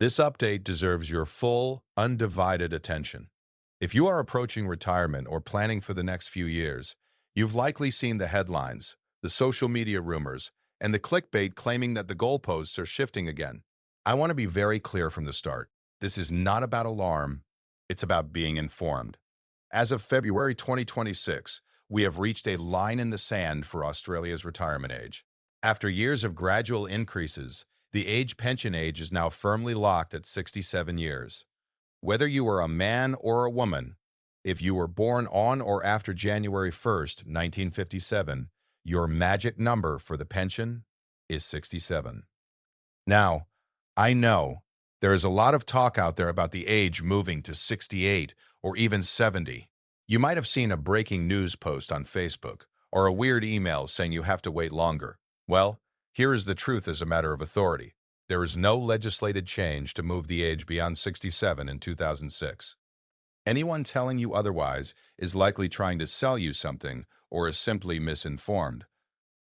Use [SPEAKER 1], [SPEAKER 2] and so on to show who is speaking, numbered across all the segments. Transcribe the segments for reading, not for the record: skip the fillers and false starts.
[SPEAKER 1] This update deserves your full, undivided attention. If you are approaching retirement or planning for the next few years, you've likely seen the headlines, the social media rumors, and the clickbait claiming that the goalposts are shifting again. I want to be very clear from the start. This is not about alarm, it's about being informed. As of February 2026, we have reached a line in the sand for Australia's retirement age. After years of gradual increases, the pension age is now firmly locked at 67 years. Whether you are a man or a woman, if you were born on or after January 1st, 1957, your magic number for the pension is 67. Now, I know there is a lot of talk out there about the age moving to 68 or even 70. You might have seen a breaking news post on Facebook or a weird email saying you have to wait longer. Well, here is the truth as a matter of authority. There is no legislated change to move the age beyond 67 in 2006. Anyone telling you otherwise is likely trying to sell you something or is simply misinformed.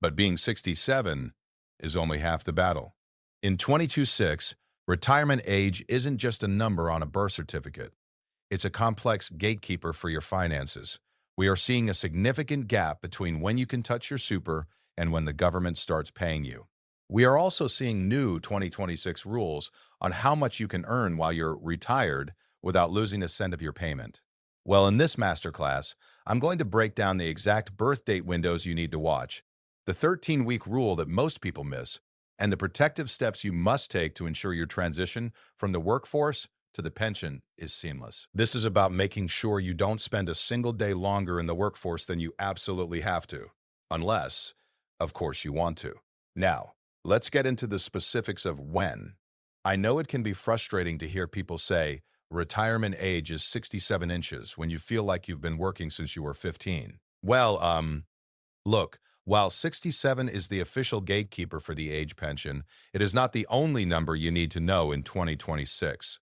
[SPEAKER 1] But being 67 is only half the battle. In 2026, retirement age isn't just a number on a birth certificate. It's a complex gatekeeper for your finances. We are seeing a significant gap between when you can touch your super and when the government starts paying you. We are also seeing new 2026 rules on how much you can earn while you're retired without losing a cent of your payment. Well, in this masterclass, I'm going to break down the exact birth date windows you need to watch, the 13-week rule that most people miss, and the protective steps you must take to ensure your transition from the workforce to the pension is seamless. This is about making sure you don't spend a single day longer in the workforce than you absolutely have to, unless, of course, you want to. Now, let's get into the specifics of when. I know it can be frustrating to hear people say retirement age is 67 inches when you feel like you've been working since you were 15. Look, while 67 is the official gatekeeper for the age pension, it is not the only number you need to know in 2026.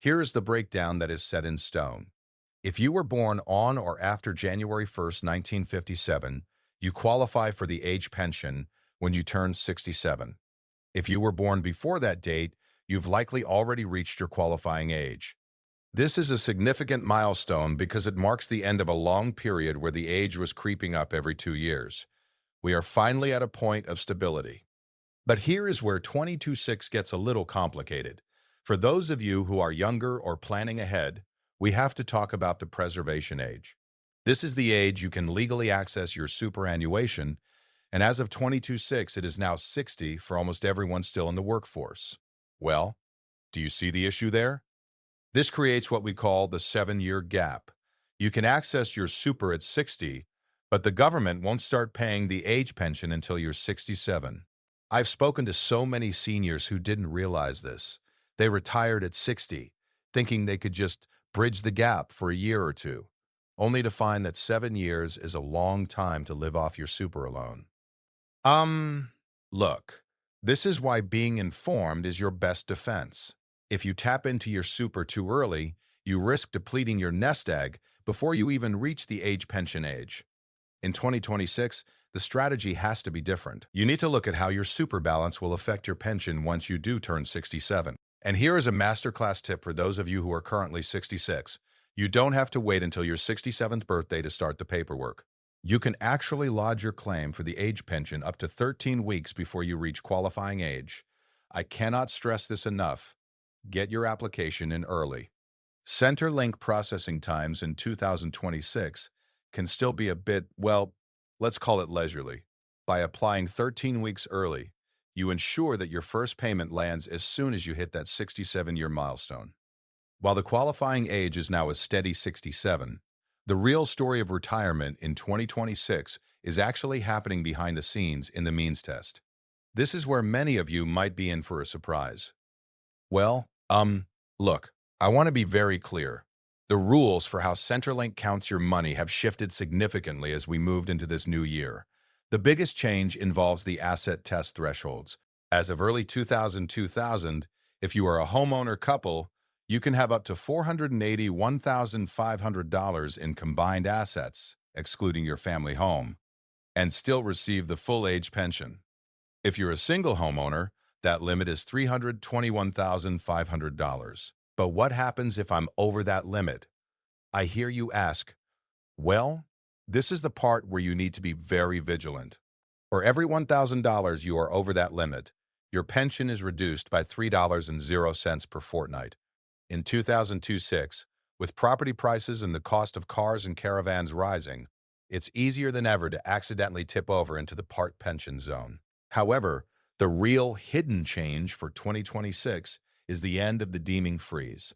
[SPEAKER 1] Here is the breakdown that is set in stone. If you were born on or after January 1st, 1957, you qualify for the age pension when you turn 67. If you were born before that date, you've likely already reached your qualifying age. This is a significant milestone because it marks the end of a long period where the age was creeping up every 2 years. We are finally at a point of stability. But here is where 22.6 gets a little complicated. For those of you who are younger or planning ahead, we have to talk about the preservation age. This is the age you can legally access your superannuation, and as of 22.6, it is now 60 for almost everyone still in the workforce. Well, do you see the issue there? This creates what we call the 7-year gap. You can access your super at 60, but the government won't start paying the age pension until you're 67. I've spoken to so many seniors who didn't realize this. They retired at 60, thinking they could just bridge the gap for a year or two, only to find that 7 years is a long time to live off your super alone. Um, Look, this is why being informed is your best defense. If you tap into your super too early, you risk depleting your nest egg before you even reach the age pension age. In 2026, the strategy has to be different. You need to look at how your super balance will affect your pension once you do turn 67. And here is a masterclass tip for those of you who are currently 66. You don't have to wait until your 67th birthday to start the paperwork. You can actually lodge your claim for the age pension up to 13 weeks before you reach qualifying age. I cannot stress this enough. Get your application in early. Centrelink processing times in 2026 can still be a bit, well, let's call it leisurely. By applying 13 weeks early, you ensure that your first payment lands as soon as you hit that 67-year milestone. While the qualifying age is now a steady 67, the real story of retirement in 2026 is actually happening behind the scenes in the means test. This is where many of you might be in for a surprise. Well, look, I want to be very clear. The rules for how Centrelink counts your money have shifted significantly as we moved into this new year. The biggest change involves the asset test thresholds. As of early 2000, if you are a homeowner couple, you can have up to $481,500 in combined assets, excluding your family home, and still receive the full age pension. If you're a single homeowner, That limit is $321,500. But what happens if I'm over that limit? I hear you ask. Well, this is the part where you need to be very vigilant. For every $1,000 you are over that limit, your pension is reduced by $3.00 per fortnight. In 2026, with property prices and the cost of cars and caravans rising, it's easier than ever to accidentally tip over into the part pension zone. However, the real hidden change for 2026 is the end of the deeming freeze.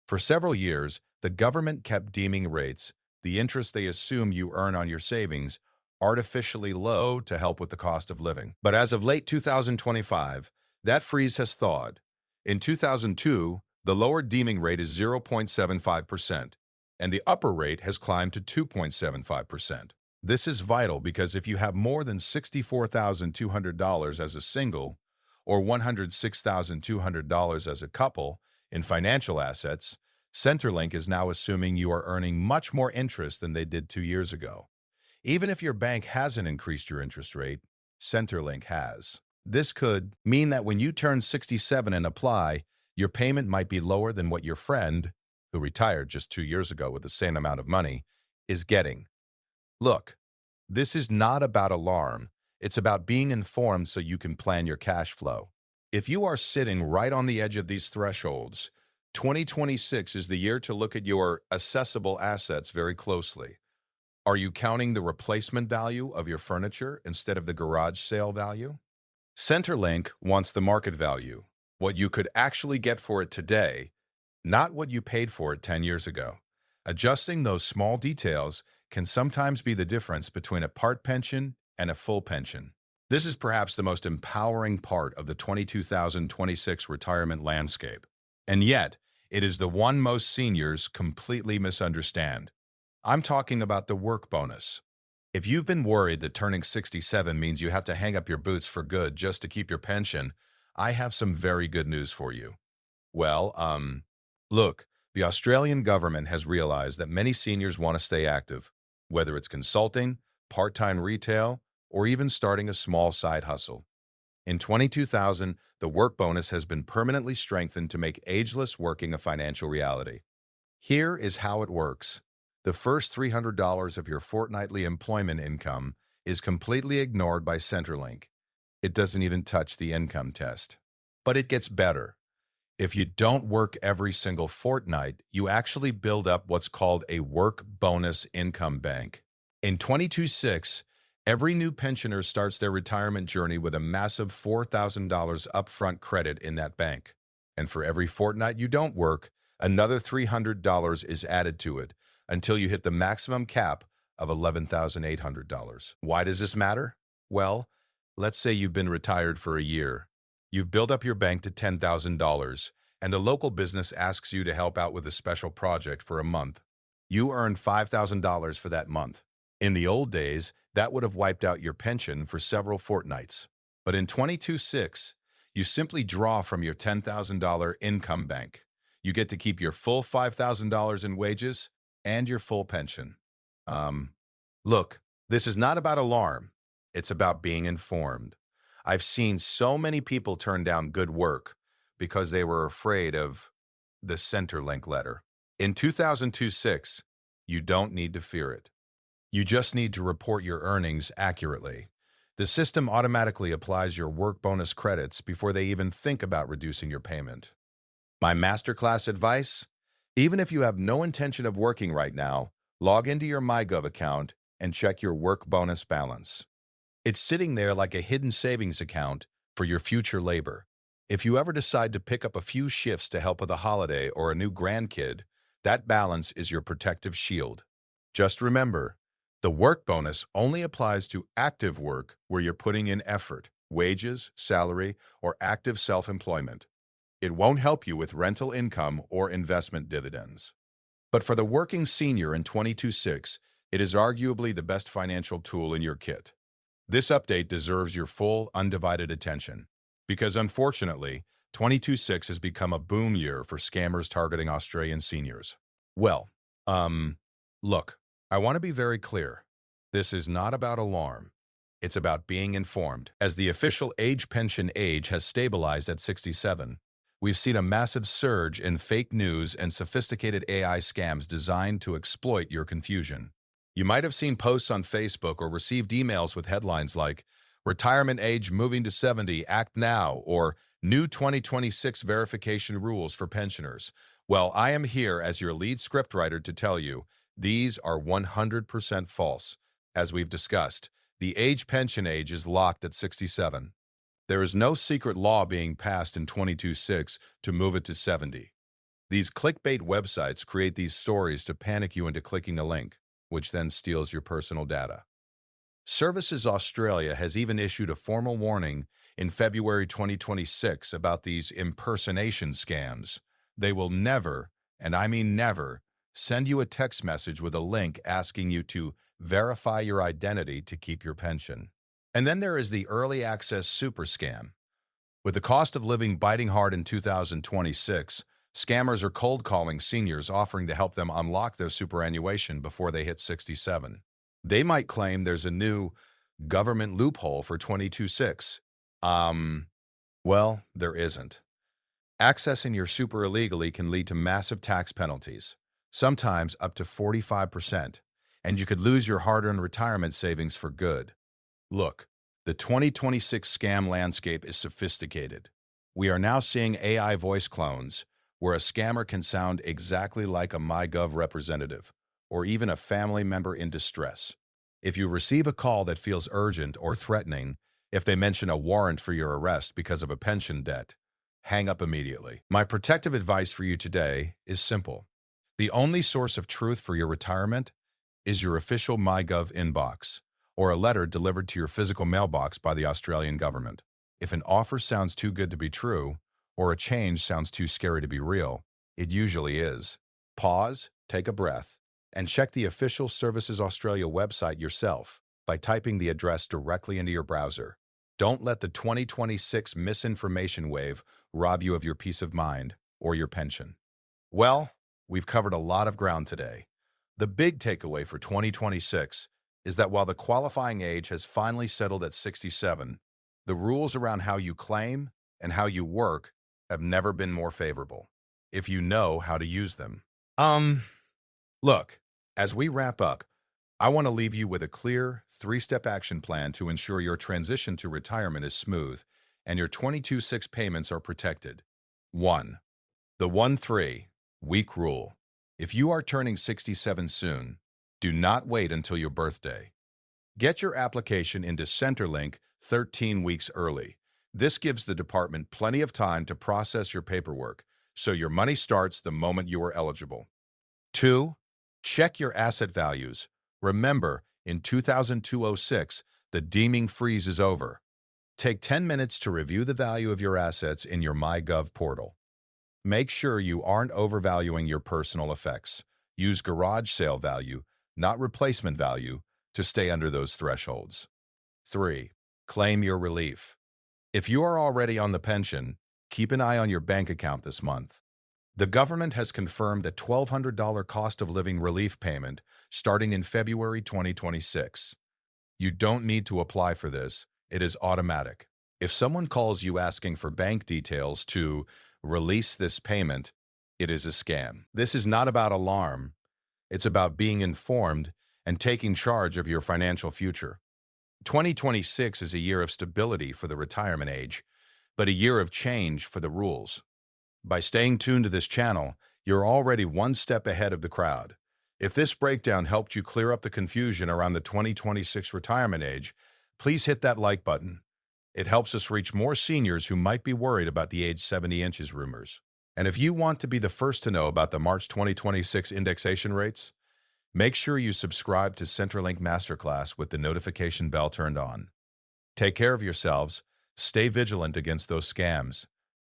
[SPEAKER 1] For several years, the government kept deeming rates, the interest they assume you earn on your savings, artificially low to help with the cost of living. But as of late 2025, that freeze has thawed. In 2002, the lower deeming rate is 0.75%, and the upper rate has climbed to 2.75%. This is vital because if you have more than $64,200 as a single or $106,200 as a couple in financial assets, Centrelink is now assuming you are earning much more interest than they did 2 years ago. Even if your bank hasn't increased your interest rate, Centrelink has. This could mean that when you turn 67 and apply, your payment might be lower than what your friend, who retired just 2 years ago with the same amount of money, is getting. Look, this is not about alarm. It's about being informed so you can plan your cash flow. If you are sitting right on the edge of these thresholds, 2026 is the year to look at your assessable assets very closely. Are you counting the replacement value of your furniture instead of the garage sale value? Centrelink wants the market value, what you could actually get for it today, not what you paid for it 10 years ago. Adjusting those small details can sometimes be the difference between a part pension and a full pension. This is perhaps the most empowering part of the 2026 retirement landscape. And yet, it is the one most seniors completely misunderstand. I'm talking about the work bonus. If you've been worried that turning 67 means you have to hang up your boots for good just to keep your pension, I have some very good news for you. Well, look, the Australian government has realized that many seniors want to stay active, whether it's consulting, part-time retail, or even starting a small side hustle. In 22,000, the work bonus has been permanently strengthened to make ageless working a financial reality. Here is how it works. The first $300 of your fortnightly employment income is completely ignored by Centrelink. It doesn't even touch the income test. But it gets better. If you don't work every single fortnight, you actually build up what's called a work bonus income bank. In 22.6, every new pensioner starts their retirement journey with a massive $4,000 upfront credit in that bank. And for every fortnight you don't work, another $300 is added to it until you hit the maximum cap of $11,800. Why does this matter? Well, let's say you've been retired for a year. You've built up your bank to $10,000, and a local business asks you to help out with a special project for a month. You earn $5,000 for that month. In the old days, that would have wiped out your pension for several fortnights. But in 22.6, you simply draw from your $10,000 income bank. You get to keep your full $5,000 in wages and your full pension. Um, Look, this is not about alarm. It's about being informed. I've seen so many people turn down good work because they were afraid of the Centrelink letter. In 2026, you don't need to fear it. You just need to report your earnings accurately. The system automatically applies your work bonus credits before they even think about reducing your payment. My masterclass advice? Even if you have no intention of working right now, log into your MyGov account and check your work bonus balance. It's sitting there like a hidden savings account for your future labor. If you ever decide to pick up a few shifts to help with a holiday or a new grandkid, that balance is your protective shield. Just remember, the work bonus only applies to active work where you're putting in effort, wages, salary, or active self-employment. It won't help you with rental income or investment dividends. But for the working senior in 22.6, it is arguably the best financial tool in your kit. This update deserves your full, undivided attention, because unfortunately, 22.6 has become a boom year for scammers targeting Australian seniors. Well, look, I want to be very clear. This is not about alarm. It's about being informed. As the official age pension age has stabilized at 67, we've seen a massive surge in fake news and sophisticated AI scams designed to exploit your confusion. You might have seen posts on Facebook or received emails with headlines like, "Retirement age moving to 70, act now," or "New 2026 verification rules for pensioners." Well, I am here as your lead scriptwriter to tell you these are 100% false. As we've discussed, the age pension age is locked at 67. There is no secret law being passed in 22.6 to move it to 70. These clickbait websites create these stories to panic you into clicking the link, which then steals your personal data. Services Australia has even issued a formal warning in February 2026 about these impersonation scams. They will never, and I mean never, send you a text message with a link asking you to verify your identity to keep your pension. And then there is the early access super scam. With the cost of living biting hard in 2026, scammers are cold calling seniors offering to help them unlock their superannuation before they hit 67. They might claim there's a new government loophole for 22.6. Well, there isn't. Accessing your super illegally can lead to massive tax penalties, sometimes up to 45%, and you could lose your hard-earned retirement savings for good. Look, the 2026 scam landscape is sophisticated. We are now seeing AI voice clones, where a scammer can sound exactly like a MyGov representative, or even a family member in distress. If you receive a call that feels urgent or threatening, if they mention a warrant for your arrest because of a pension debt, hang up immediately. My protective advice for you today is simple. The only source of truth for your retirement is your official MyGov inbox, or a letter delivered to your physical mailbox by the Australian government. If an offer sounds too good to be true, or a change sounds too scary to be real, it usually is. Pause, take a breath, and check the official Services Australia website yourself by typing the address directly into your browser. Don't let the 2026 misinformation wave rob you of your peace of mind or your pension. Well, we've covered a lot of ground today. The big takeaway for 2026 is that while the qualifying age has finally settled at 67, the rules around how you claim and how you work have never been more favorable, if you know how to use them. Look, as we wrap up, I want to leave you with a clear, three-step action plan to ensure your transition to retirement is smooth and your 22.6 payments are protected. 1. The 1-3-week rule. If you are turning 67 soon, do not wait until your birthday. Get your application into Centrelink 13 weeks early. This gives the department plenty of time to process your paperwork, so your money starts the moment you are eligible. 2. Check your asset values. Remember, in 2006, the Deeming Freeze is over. Take 10 minutes to review the value of your assets in your MyGov portal. Make sure you aren't overvaluing your personal effects. Use garage sale value, not replacement value, to stay under those thresholds. 3. Claim your relief. If you are already on the pension, keep an eye on your bank account this month. The government has confirmed a $1,200 cost of living relief payment starting in February 2026. You don't need to apply for this. It is automatic. If someone calls you asking for bank details to release this payment, it is a scam. This is not about alarm. It's about being informed and taking charge of your financial future. 2026 is a year of stability for the retirement age, but a year of change for the rules. By staying tuned to this channel, you're already one step ahead of the crowd. If this breakdown helped you clear up the confusion around the 2026 retirement age, please hit that like button. It helps us reach more seniors who might be worried about the age 70 inches rumors. And if you want to be the first to know about the March 2026 indexation rates, make sure you subscribe to Centrelink Masterclass with the notification bell turned on. Take care of yourselves, stay vigilant against those scams,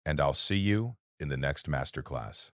[SPEAKER 1] and I'll see you in the next masterclass.